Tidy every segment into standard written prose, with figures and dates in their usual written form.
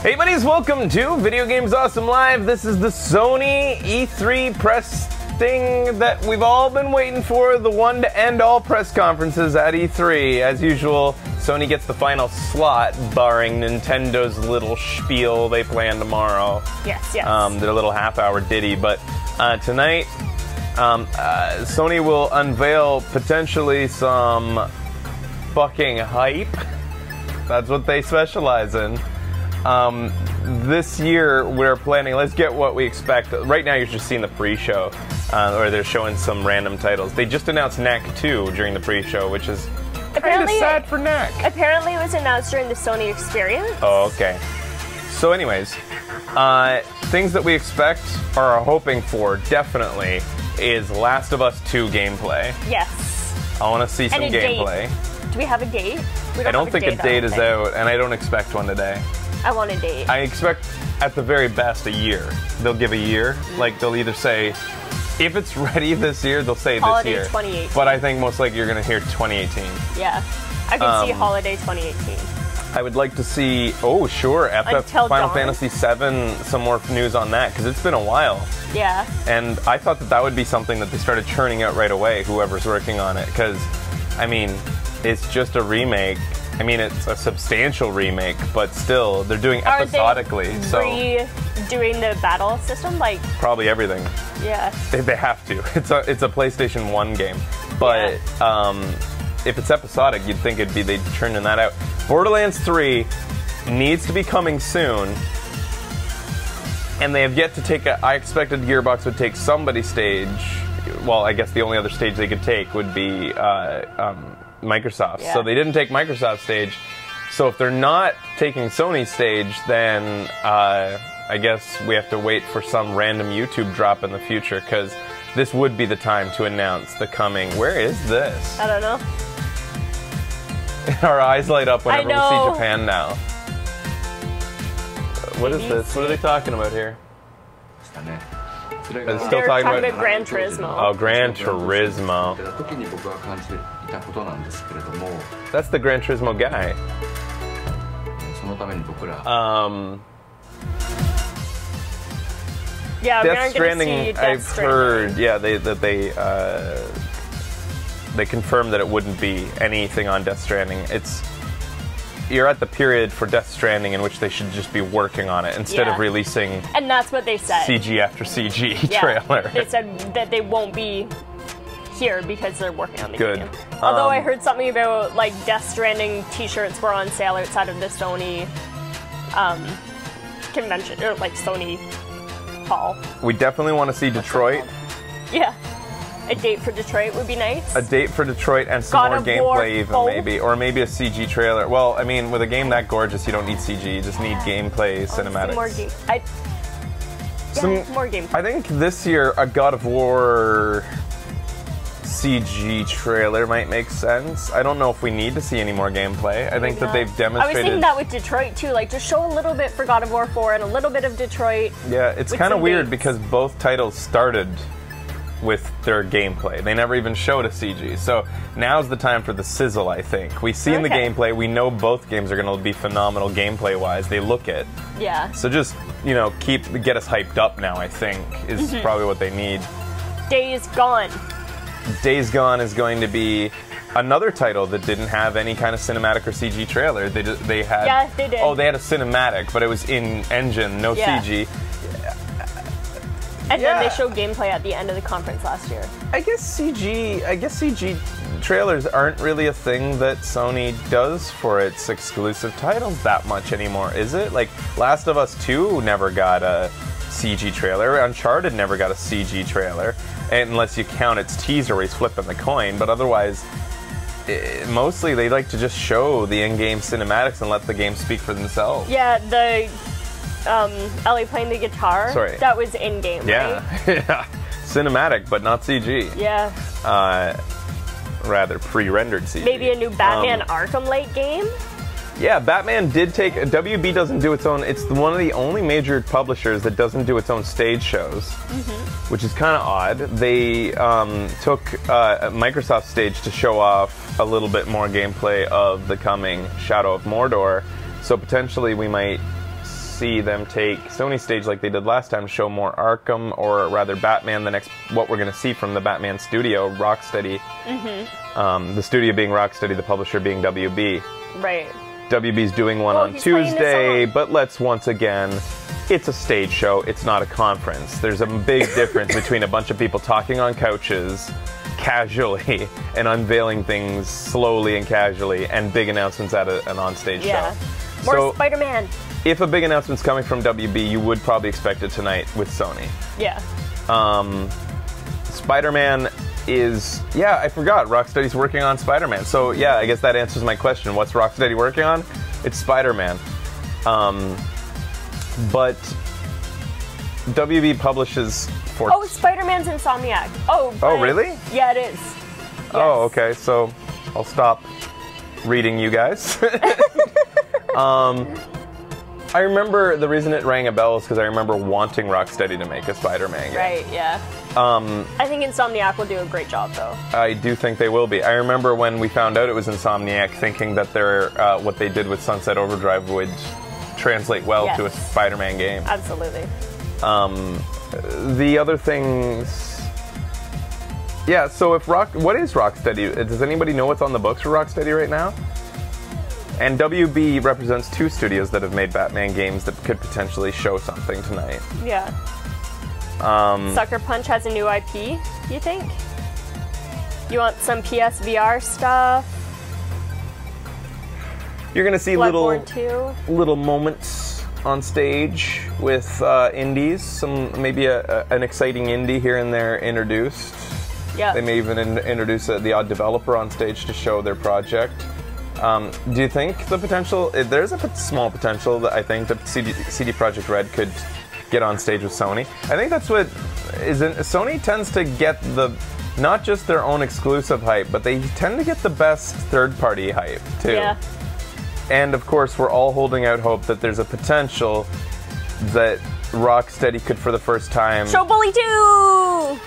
Hey buddies, welcome to Video Games Awesome Live. This is the Sony E3 press thing that we've all been waiting for, the one to end all press conferences at E3. As usual, Sony gets the final slot, barring Nintendo's little spiel they plan tomorrow. Yes. Their little half-hour ditty. But tonight, Sony will unveil potentially some fucking hype. That's what they specialize in. This year we're planning, let's get what we expect. Right now you're just seeing the pre-show, or they're showing some random titles. They just announced Knack 2 during the pre-show, which is kind of sad for Knack. Apparently it was announced during the Sony Experience. Oh, okay. So anyways, things that we expect or are hoping for, definitely, is Last of Us 2 gameplay. Yes. I want to see some gameplay. Date. Do we have a date? I don't think a date is out, and I don't expect one today. I want a date. I expect, at the very best, a year. They'll give a year. Like, they'll either say, if it's ready this year, they'll say Holiday this year. 2018. But I think most likely you're going to hear 2018. Yeah. I can see Holiday 2018. I would like to see, oh, sure, FF Final Fantasy VII, some more news on that, because it's been a while. Yeah. And I thought that that would be something that they started churning out right away, whoever's working on it, because, I mean, it's just a remake. I mean, it's a substantial remake, but still, they're doing episodically. Are they redoing the battle system? Like probably everything. Yeah. They have to. It's a PlayStation 1 game, but if it's episodic, you'd think it'd be they'd churning that out. Borderlands 3 needs to be coming soon, and they have yet to take I expected Gearbox would take somebody's stage. Well, I guess the only other stage they could take would be Microsoft. So they didn't take Microsoft's stage. So if they're not taking Sony's stage, then I guess we have to wait for some random YouTube drop in the future, because this would be the time to announce the coming. Where is this? I don't know. Our eyes light up whenever we see Japan now. What is this? What are they talking about here? They're still talking about Gran Turismo. Oh, Gran Turismo. That's the Gran Turismo guy. Yeah, Death Stranding, I've heard, they confirmed that it wouldn't be anything on Death Stranding. You're at the period for Death Stranding in which they should just be working on it instead of releasing. And that's what they said. CG after CG trailer. They said that they won't be here because they're working on the game. Although I heard something about like Death Stranding T-shirts were on sale outside of the Sony convention, or like Sony hall. We definitely want to see Detroit. Yeah. A date for Detroit would be nice. A date for Detroit and some more gameplay even, maybe. Or maybe a CG trailer. Well, I mean, with a game that gorgeous, you don't need CG. You just need gameplay, cinematics. More gameplay. I think this year a God of War CG trailer might make sense. I don't know if we need to see any more gameplay. I think that they've demonstrated... I was thinking that with Detroit, too. Like, just show a little bit for God of War 4 and a little bit of Detroit. Yeah, it's kind of weird because both titles started with their gameplay. They never even showed a CG. So now's the time for the sizzle, I think. We've seen the gameplay. We know both games are going to be phenomenal gameplay-wise. They look it. Yeah. So just, get us hyped up now, I think, is probably what they need. Days Gone. Days Gone is going to be another title that didn't have any kind of cinematic or CG trailer. They had... Yeah, they did. Oh, they had a cinematic, but it was in-engine, no CG. And then they showed gameplay at the end of the conference last year. I guess CG trailers aren't really a thing that Sony does for its exclusive titles that much anymore, is it? Like, Last of Us 2 never got a CG trailer. Uncharted never got a CG trailer, unless you count its teaser where he's flipping the coin. But otherwise, mostly they like to just show the in-game cinematics and let the game speak for themselves. Yeah, the... Ellie playing the guitar. Sorry. That was in-game, right? Yeah. Cinematic, but not CG. Yeah. Rather pre-rendered CG. Maybe a new Batman Arkham Lake game? Yeah, Batman did take... WB doesn't do its own... It's one of the only major publishers that doesn't do its own stage shows, which is kind of odd. They took Microsoft's stage to show off a little bit more gameplay of the coming Shadow of Mordor, so potentially we might see them take Sony stage like they did last time, show more Arkham, or rather Batman, the next, what we're going to see from the Batman studio, Rocksteady. The studio being Rocksteady, the publisher being WB. Right. WB's doing one on Tuesday, but let's once again, it's a stage show, it's not a conference. There's a big difference between a bunch of people talking on couches casually and unveiling things slowly and casually, and big announcements at an on-stage show. More Spider-Man. If a big announcement's coming from WB, you would probably expect it tonight with Sony. Yeah. Spider-Man is, yeah, I forgot, Rocksteady's working on Spider-Man. So yeah, I guess that answers my question. What's Rocksteady working on? It's Spider-Man. But WB publishes for... Oh, Spider-Man's Insomniac. Oh, really? Yeah, it is. Yes. Oh, okay, so I'll stop reading you guys. I remember the reason it rang a bell is because I remember wanting Rocksteady to make a Spider-Man game. Right, yeah. I think Insomniac will do a great job, though. I do think they will be. I remember when we found out it was Insomniac, thinking that what they did with Sunset Overdrive would translate well to a Spider-Man game. Absolutely. The other things... Yeah, so what is Rocksteady? Does anybody know what's on the books for Rocksteady right now? And WB represents two studios that have made Batman games that could potentially show something tonight. Yeah. Sucker Punch has a new IP, you think? You want some PSVR stuff? You're going to see Bloodborne 2? Little moments on stage with indies. Maybe an exciting indie here and there introduced. Yeah. They may even introduce the odd developer on stage to show their project. Do you think the potential, there's a small potential that I think that CD Projekt Red could get on stage with Sony? I think that's what Sony tends to get not just their own exclusive hype, but they tend to get the best third-party hype, too. Yeah. And of course, we're all holding out hope that there's a potential that Rocksteady could, for the first time... Show Bully 2!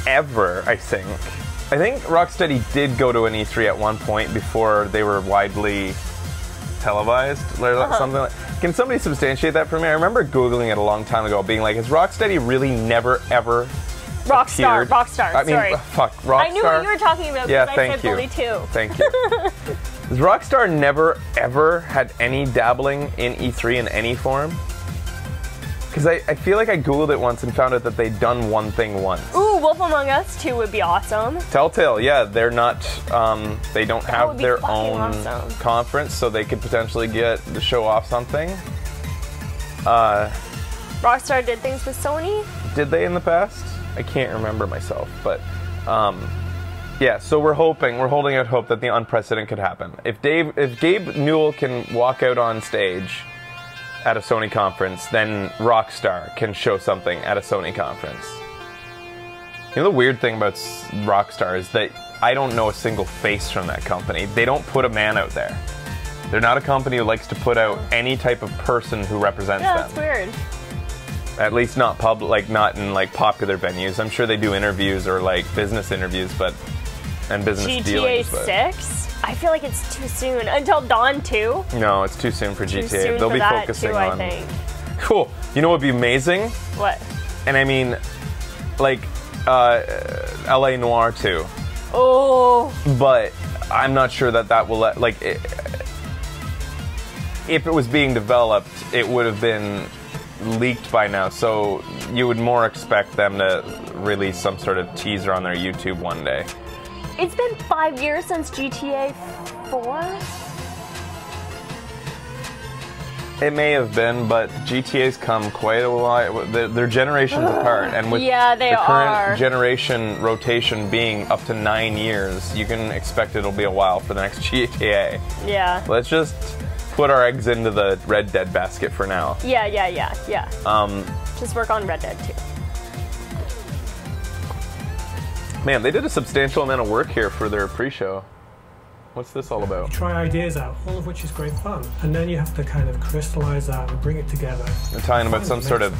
Ever, I think. I think Rocksteady did go to an E3 at one point before they were widely televised, or something like. Can somebody substantiate that for me? I remember Googling it a long time ago, being like, "Has Rocksteady really never ever?" Rockstar. I mean, sorry. Fuck, Rockstar. I knew what you were talking about. Yeah, I said Bully 2. Thank you. Has Rockstar never ever had any dabbling in E3 in any form? Because I feel like I Googled it once and found out that they'd done one thing once. Ooh, Wolf Among Us 2 would be awesome. Telltale, yeah, they're not, they don't have their own conference, so they could potentially get to show off something. Rockstar did things with Sony? Did they in the past? I can't remember myself, but, yeah, so we're holding out hope that the unprecedented could happen. If Gabe Newell can walk out on stage at a Sony conference, then Rockstar can show something at a Sony conference. You know, the weird thing about Rockstar is that I don't know a single face from that company. They don't put a man out there. They're not a company who likes to put out any type of person who represents them. Yeah, that's weird. At least not not in like popular venues. I'm sure they do interviews or like business interviews, and business dealings. GTA 6? I feel like it's too soon. Until Dawn 2? No, it's too soon for GTA. Too soon They'll for be that focusing too, on. I think. Cool. You know what would be amazing? What? And I mean, like, LA Noire 2. Oh. But I'm not sure that will like. If it was being developed, it would have been leaked by now. So you would more expect them to release some sort of teaser on their YouTube one day. It's been 5 years since GTA 4? It may have been, but GTA's come quite a while. They're generations apart, and with the current generation rotation being up to 9 years, you can expect it'll be a while for the next GTA. Yeah. Let's just put our eggs into the Red Dead basket for now. Yeah. Just work on Red Dead 2. Man, they did a substantial amount of work here for their pre-show. What's this all about? Try ideas out, all of which is great fun. And then you have to kind of crystallize that and bring it together. They're talking about some sort of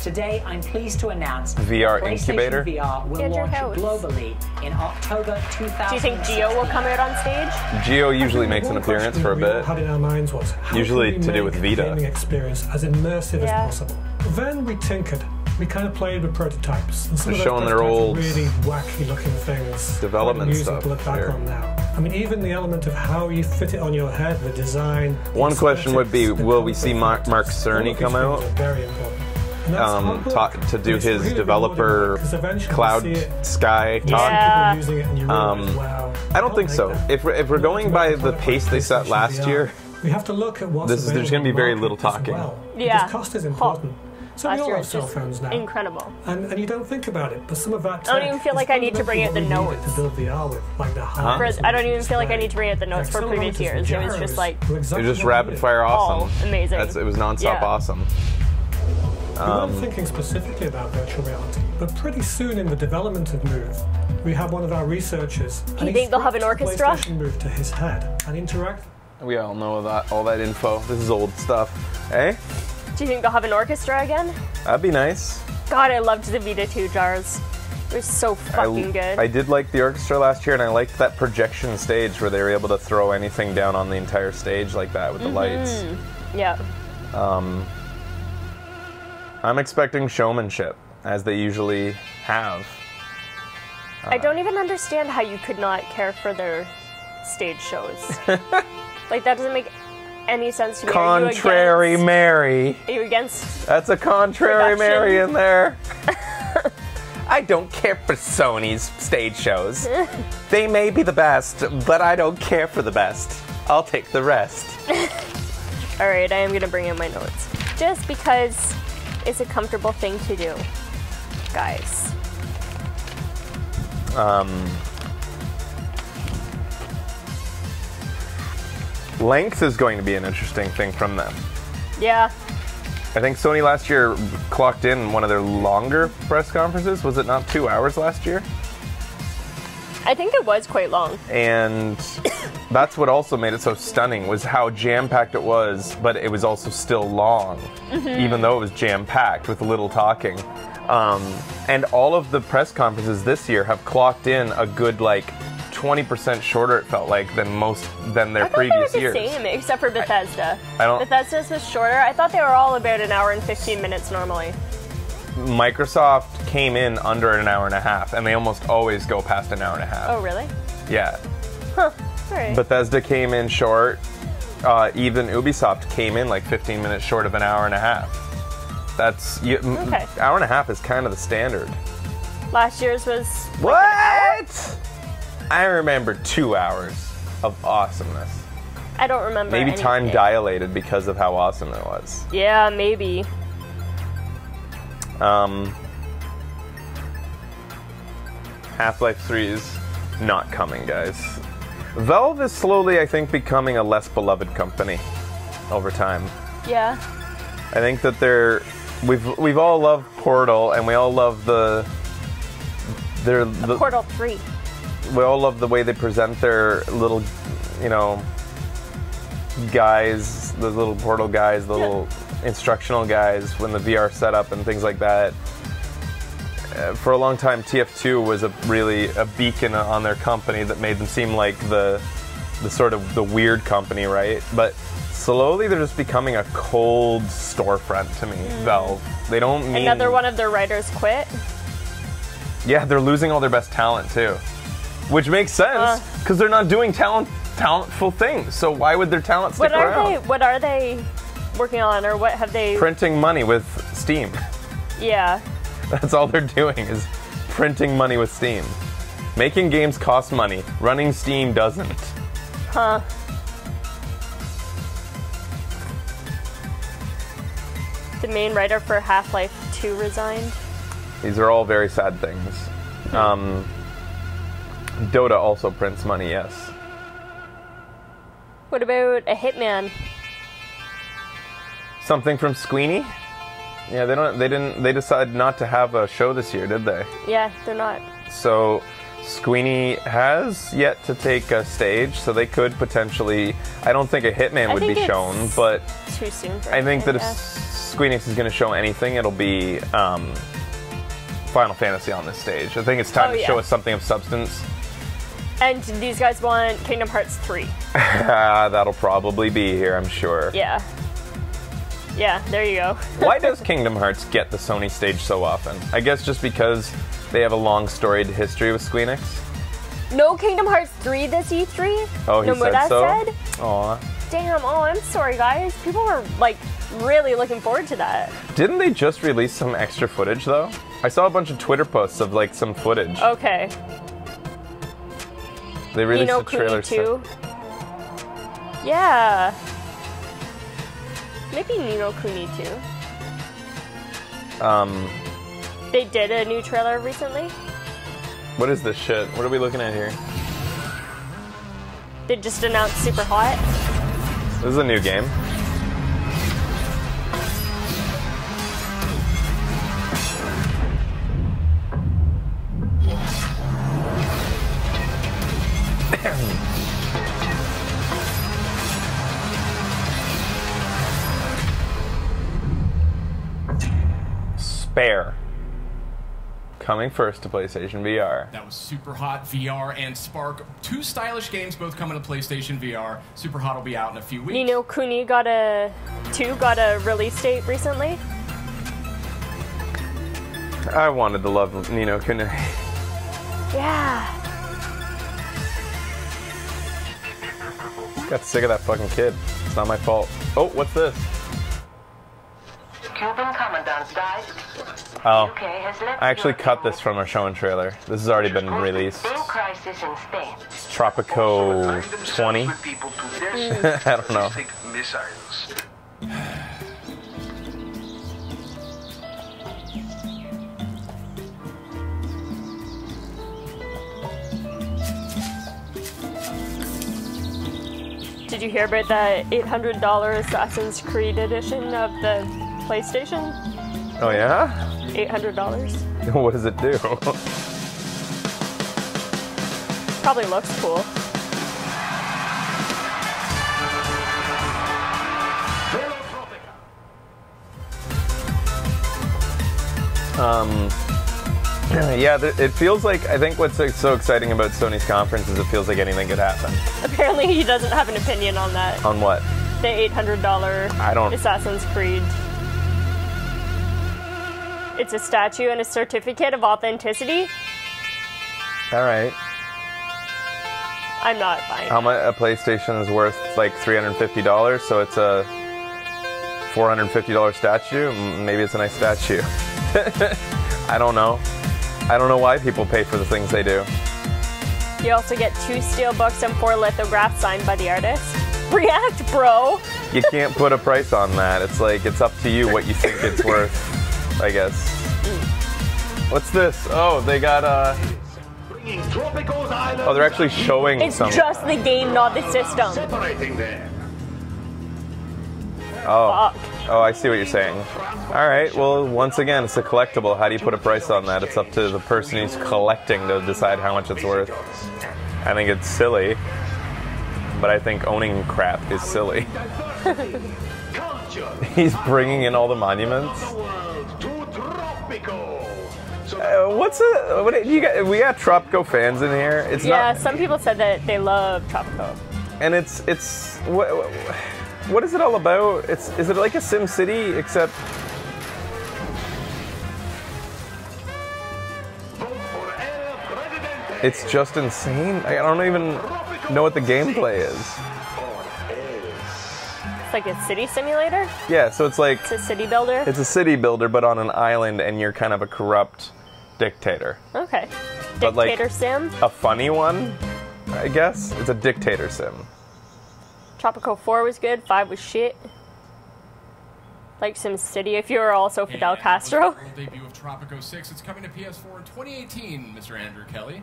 Today, I'm pleased to announce VR PlayStation incubator? VR will And your launch house. globally in October 2016. Do you think Geo will come out on stage? Geo usually makes an One appearance question for a we all bit. had in our minds was, how Usually can we to do make with a Vita. gaming experience as immersive Yeah. as possible. Then we tinkered. We kind of played with prototypes. And some They're of those showing their prototypes are old really wacky looking things. development Quite amusing stuff to look back here. on now. I mean, even the element of how you fit it on your head, the design. the One question would be, aesthetics, the will we comfort see Mark factors, all Cerny of come these out? things are very important. And that's hard work, To do but it's his really developer rewarding, 'cause eventually you cloud see it. sky You see talk. Yeah. people using it and you realize, wow, I don't think I'll so. make that. If we're going by the pace they set last year, we have to look at what's there's available gonna be in the very market little as talking. well, Yeah. because cost is important. So we Last all year have was cell just phones now, incredible. and you don't think about it, but some of that I don't tech even feel is like I need to bring out the fundamentally what we notes. needed to build VR with, like the high I don't even feel like I need to bring out the notes for previous years. It was just like it was just rapid fire awesome. all amazing. It was nonstop Yeah. awesome. We weren't thinking specifically about virtual reality, but pretty soon in the development of Move, we have one of our researchers. Do you think they'll have an orchestra? PlayStation Move to his head and interact. We all know all that info. This is old stuff. Eh? Do you think they'll have an orchestra again? That'd be nice. God, I loved the Vita 2 jars. It was so fucking good. I did like the orchestra last year, and I liked that projection stage where they were able to throw anything down on the entire stage like that with the lights. Yeah. I'm expecting showmanship, as they usually have. I don't even understand how you could not care for their stage shows. Like, that doesn't make any sense to me. Contrary Mary. Are you against? That's a contrary Production. Mary in there. I don't care for Sony's stage shows. They may be the best, but I don't care for the best. I'll take the rest. All right, I am going to bring in my notes. Just because it's a comfortable thing to do, guys. Length is going to be an interesting thing from them. Yeah. I think Sony last year clocked in one of their longer press conferences. Was it not 2 hours last year? I think it was quite long. And that's what also made it so stunning, was how jam-packed it was, but it was also still long, even though it was jam-packed with little talking. And all of the press conferences this year have clocked in a good, like, 20% shorter, it felt like, than their I thought previous they were the years. same, except for Bethesda. I don't- Bethesda's was shorter. I thought they were all about an hour and 15 minutes normally. Microsoft came in under an hour and a half, and they almost always go past an hour and a half. Oh, really? Yeah. Huh. All right. Bethesda came in short. Even Ubisoft came in like 15 minutes short of an hour and a half. That's Okay. hour and a half is kind of the standard. Last year's was What? I remember 2 hours of awesomeness. I don't remember. Maybe time anything. dilated because of how awesome it was. Yeah, maybe. Half-Life 3 is not coming, guys. Valve is slowly, I think, becoming a less beloved company over time. Yeah. I think that we've all loved Portal, and we all love Portal 3. we all love the way they present their little, guys, the little Portal guys, the little instructional guys when the VR setup and things like that. For a long time, TF2 was really a beacon on their company that made them seem like the sort of the weird company, right? But slowly they're just becoming a cold storefront to me, Valve. They don't mean... Another one of their writers quit. Yeah, they're losing all their best talent too. Which makes sense, because they're not doing talentful things. So why would their talent stick around? What are they working on, or what have they... Printing money with Steam. Yeah. That's all they're doing, is printing money with Steam. Making games cost money. Running Steam doesn't. Huh. The main writer for Half-Life 2 resigned. These are all very sad things. Dota also prints money, yes. What about a Hitman? Something from Squeenie? Yeah, they decided not to have a show this year, did they? Yeah, they're not. So Squeenie has yet to take a stage, so they could potentially... I don't think a Hitman would be think shown, it's but Too soon for I think that Hitman, if Square Enix is going to show anything, it'll be Final Fantasy on this stage. I think it's time to show us something of substance. And these guys want Kingdom Hearts 3. That'll probably be here, I'm sure. Yeah. Yeah, there you go. Why does Kingdom Hearts get the Sony stage so often? I guess just because they have a long storied history with Square Enix? No Kingdom Hearts 3 this E3? Oh, he said so? Aw. Damn, oh, I'm sorry, guys. People were, like, really looking forward to that. Didn't they just release some extra footage, though? I saw a bunch of Twitter posts of, like, some footage. Okay. They released a trailer too. Yeah. Maybe Nino Kuni 2. They did a new trailer recently. What is this shit? What are we looking at here? They just announced Super Hot. This is a new game. Spare. Coming first to PlayStation VR. That was Super Hot VR and Spark. Two stylish games, both coming to PlayStation VR. Super Hot will be out in a few weeks. Nino Kuni got a release date recently. I wanted to love Nino Kuni. Yeah. Got sick of that fucking kid. It's not my fault. Oh, what's this? Cuban commandant died. Oh, I actually cut this from our show and trailer. This has already been released. Crisis in Spain. It's Tropico 20. I don't know. Did you hear about the $800 Assassin's Creed edition of the PlayStation? Oh yeah? $800. What does it do? Probably looks cool. Yeah, it feels like, I think what's so exciting about Sony's conference is it feels like anything could happen. Apparently he doesn't have an opinion on that. On what? The $800 Assassin's Creed. It's a statue and a certificate of authenticity. Alright. I'm not buying How much a PlayStation is worth like $350, so it's a $450 statue. Maybe it's a nice statue. I don't know. I don't know why people pay for the things they do. You also get 2 steelbooks and 4 lithographs signed by the artist. React, bro! You can't put a price on that. It's like, it's up to you what you think it's worth, I guess. What's this? Oh, they got, oh, they're actually showing It's just the game, not the system. Oh. Fuck. Oh, I see what you're saying. Alright, well, once again, it's a collectible. How do you put a price on that? It's up to the person who's collecting to decide how much it's worth. I think it's silly, but I think owning crap is silly. He's bringing in all the monuments. We got Tropico fans in here. It's not, some people said that they love Tropico. and what is it all about? Is it like a Sim City except? It's just insane. I don't even know what the gameplay is. It's like a city simulator? Yeah, so it's like It's a city builder? it's a city builder, but on an island, and you're kind of a corrupt dictator. Okay. But, like, Dictator sim? A funny one, I guess. It's a dictator sim. Tropico 4 was good, 5 was shit. Like SimCity, if you were also Fidel And Castro. the world debut of Tropico 6. It's coming to PS4 in 2018, Mr. Andrew Kelly.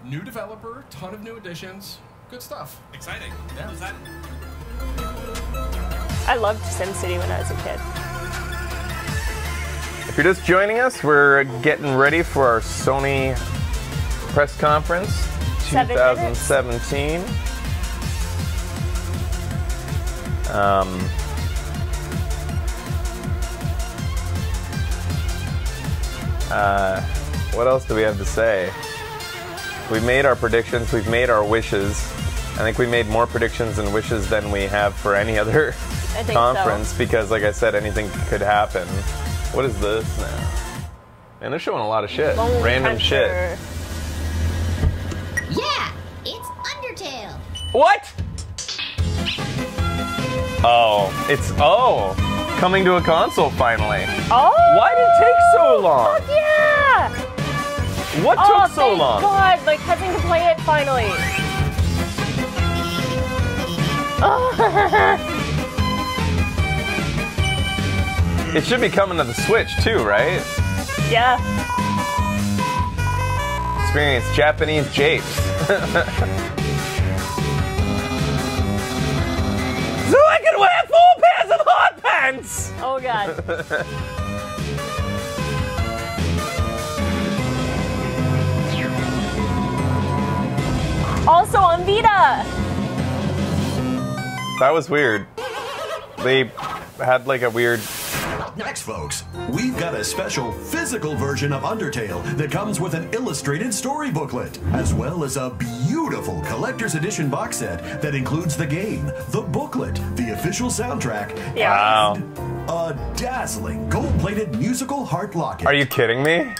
New developer, ton of new additions. Good stuff. Exciting. Yeah. Is that... I loved SimCity when I was a kid. If you're just joining us, we're getting ready for our Sony press conference 2017. What else do we have to say? We made our predictions. We've made our wishes. I think we made more predictions and wishes than we have for any other conference because, like I said, anything could happen. What is this now? Man, they're showing a lot of shit. Random shit. Yeah, it's Undertale. What? Oh, it's coming to a console finally. Oh! Why did it take so long? Fuck yeah! What took so thank long? God, my cousin can play it finally. It should be coming to the Switch too, right? Yeah. Experience Japanese japes. So I can wear 4 pairs of hot pants! Oh God. Also on Vita. That was weird. They had like a weird... Next, folks, we've got a special physical version of Undertale that comes with an illustrated story booklet, as well as a beautiful collector's edition box set that includes the game, the booklet, the official soundtrack, and a dazzling gold-plated musical heart locket. Are you kidding me?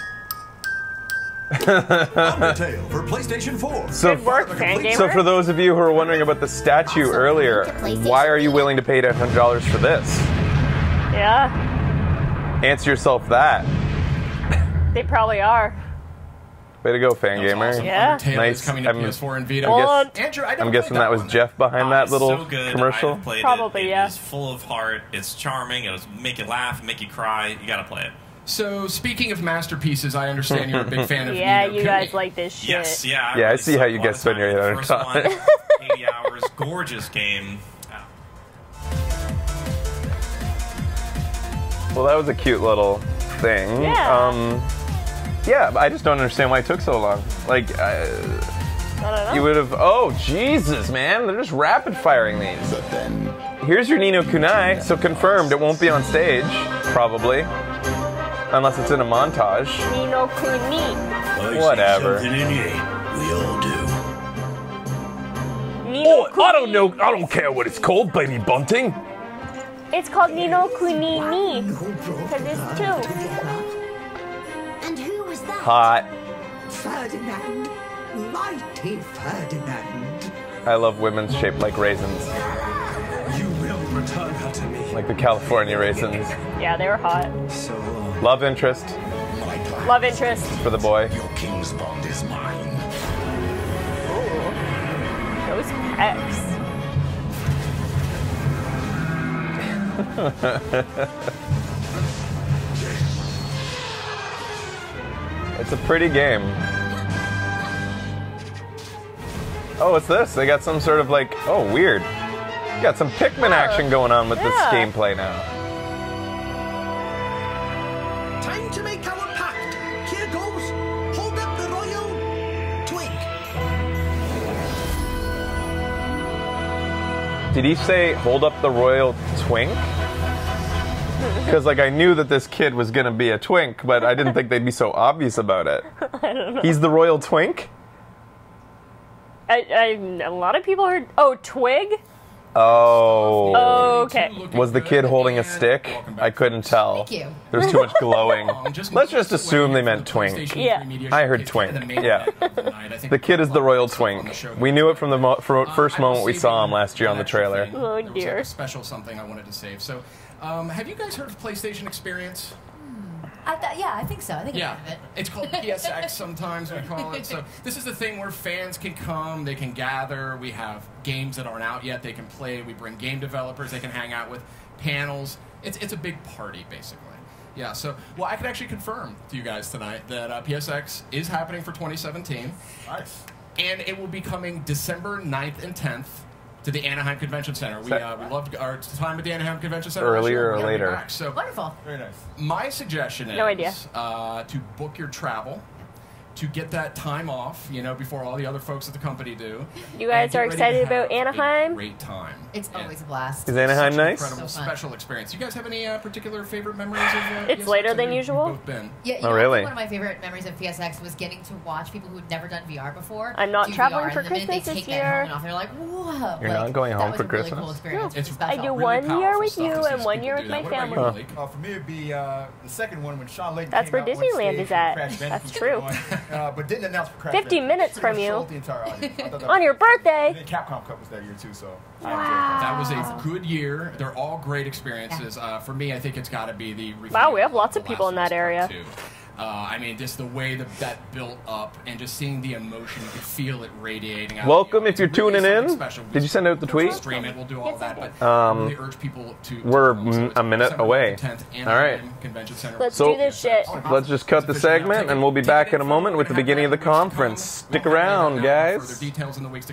Undertale for PlayStation 4. Good work, fan gamer. So for those of you who were wondering about the statue earlier, why are you willing to pay $100 for this? Yeah. Answer yourself that. They probably are. Way to go, fan gamer. Awesome. Yeah. Nice. Coming to PS4 and Vita. Well, I'm guessing that was Jeff behind that little so good. commercial. I played Probably, it. yeah. It's full of heart. It's charming. It'll make you laugh, make you cry. You gotta play it. So, speaking of masterpieces, I understand you're a big fan of yeah, Ni no you Kuni. guys like this shit. Yes, yeah. Yeah, I see how you guys spend your first time. one, 80 hours, gorgeous game. Well, that was a cute little thing. Yeah. Yeah, but I just don't understand why it took so long. Like, I don't know. you would have... Oh, Jesus, man. They're just rapid-firing these. But then... Here's your Ni no Kuni, so confirmed it won't be on stage, probably. Unless it's in a montage. Ni no Kuni. Whatever. We all do. Ni no Kuni. I don't know. I don't care what it's called, baby bunting. It's called Ni no Kuni ni. Because it's 2. And who was that? Hot. Ferdinand. Mighty Ferdinand. I love women shaped like raisins. You will return her to me. Like the California raisins. Yeah, they were hot. So Love interest Love interest. for the boy. Your king's bond is mine. Ooh. Those pecs. It's a pretty game. Oh, what's this? They got some sort of like, oh, weird. You got some Pikmin action going on with this gameplay now. time to make our pact. Here goes. Hold up the royal twig. Did he say hold up the royal twink? Because like I knew that this kid was gonna be a twink, but I didn't think they'd be so obvious about it. I don't know. He's the royal twink? A lot of people heard. Oh, twig? Oh. Okay. Was the kid holding a stick? I couldn't tell. Thank you. There's too much glowing. Let's just assume they meant twink. Yeah. I heard twink. Yeah. The kid is the royal twink. We knew it from the first moment we saw him last year on the trailer. Oh dear. Special something I wanted to save. So, have you guys heard of PlayStation Experience? Yeah, I think so. I think Yeah, I've heard of it. it's called PSX sometimes we call it. So this is the thing where fans can come, they can gather, we have games that aren't out yet they can play, we bring game developers they can hang out with, panels. It's a big party, basically. Yeah, so, well, I can actually confirm to you guys tonight that PSX is happening for 2017. Nice. And it will be coming December 9th and 10th to the Anaheim Convention Center. We loved our time at the Anaheim Convention Center. Earlier or later? Back, so Wonderful. Very nice. my suggestion is No idea. To book your travel to get that time off, before all the other folks at the company do. You guys are excited about have Anaheim? A great time. It's always a blast. Is Anaheim Such an nice? Incredible, So fun. special experience. You guys have any particular favorite memories of? It's PSX? later I than know usual. You've both been. Yeah, you Oh, know, really? One of my favorite memories of PSX was getting to watch people who'd never done VR before. I'm not do traveling VR, for and the minute Christmas they this take that year. helmet off, they're like, whoa. You're not going home that for was a really Christmas? cool experience. It's It was special. I do really one year powerful with stuff you to see and one people year do with that. my What about you, family. Malik? For me, it'd be the second one when Sean Layden That's came where out on Disneyland stage is at. with Crash That's Bandicoot true. going, but didn't announce for Crash 50 Bandicoot. minutes Pretty from much you. sold the entire audience. I thought that On was your cool. birthday. And then Capcom Cup was that year too, so I enjoyed Wow. That was a good year. They're all great experiences. For me, I think it's got to be the. Wow, we have lots The of people in Last that of Us Part area. 2. I mean, just the way that built up and just seeing the emotion, you could feel it radiating out. Welcome of if you. you're It's really tuning in. something special. Did you send out the tweet? We'll stream it. We'll do all Yes, I that. did. But I really urge people to. We're come. So it's a minute December away. 10th, All right. Anaheim Convention Center. Let's So- do this shit. Let's just cut the segment, and we'll be back in a moment with the beginning of the conference. Stick around, guys. Further details in the weeks to